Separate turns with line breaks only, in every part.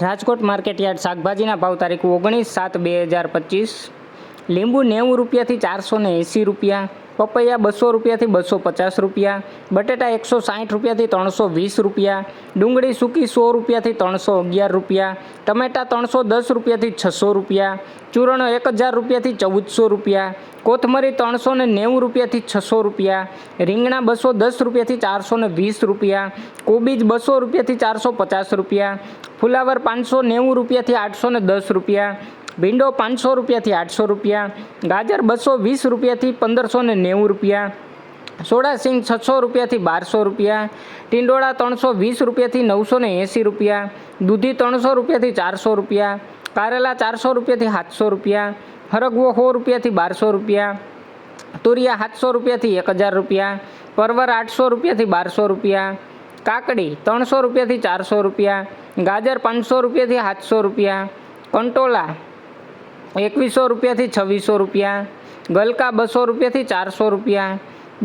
Rajkot market yard શાકભાજીના ભાવ તારીખ 19/7/2025। લીંબુ 90 રૂપિયાથી 480 રૂપિયા, પપૈયા 200 રૂપિયાથી 250 રૂપિયા, બટેટા 160 રૂપિયાથી 320 રૂપિયા, ડુંગળી સૂકી 100 રૂપિયાથી 311 રૂપિયા, ટમેટા 310 રૂપિયાથી 600 રૂપિયા, ચૂરણો 1000 રૂપિયાથી 1400 રૂપિયા, કોથમરી 390 રૂપિયાથી 600 રૂપિયા, રીંગણા 210 રૂપિયાથી 420 રૂપિયા, કોબીજ 200 રૂપિયાથી 450 રૂપિયા, ફુલાવર 590 રૂપિયાથી 810 રૂપિયા, ભીંડો 500 રૂપિયાથી 800 રૂપિયા, ગાજર 220 રૂપિયાથી 1590 રૂપિયા, સોડા સિંગ 600 રૂપિયાથી 1200 રૂપિયા, ટીંડોળા 320 રૂપિયાથી 980 રૂપિયા, દૂધી 300 રૂપિયાથી 400 રૂપિયા, કારેલા 400 રૂપિયાથી 700 રૂપિયા, હરગવો 100 રૂપિયાથી 1200 રૂપિયા, તુરિયા 700 રૂપિયાથી 1000 રૂપિયા, પરવર 800 રૂપિયાથી 1200 રૂપિયા, કાકડી 300 રૂપિયાથી 400 રૂપિયા, ગાજર 500 રૂપિયાથી 700 રૂપિયા, કંટોલા 2100 રૂપિયાથી 2600 રૂપિયા, ગલકા 200 રૂપિયાથી 400 રૂપિયા,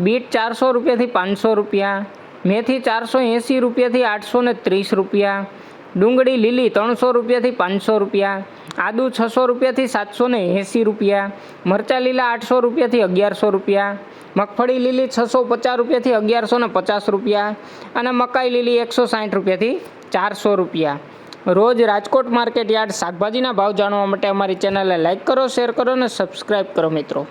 બીટ 400 રૂપિયાથી 500 રૂપિયા, મેથી 480 રૂપિયાથી 830 રૂપિયા, ડુંગળી લીલી 300 રૂપિયાથી 500 રૂપિયા, આદુ 600 રૂપિયાથી 780 રૂપિયા, મરચાં લીલા 800 રૂપિયાથી 1100 રૂપિયા, મગફળી લીલી 650 રૂપિયાથી 1150 રૂપિયા અને મકાઈ લીલી 160 રૂપિયાથી 400 રૂપિયા। રોજ રાજકોટ માર્કેટ યાર્ડ શાકભાજીના ભાવ જાણવા માટે અમારી ચેનલને લાઇક કરો, શેર કરો અને સબસ્ક્રાઈબ કરો મિત્રો।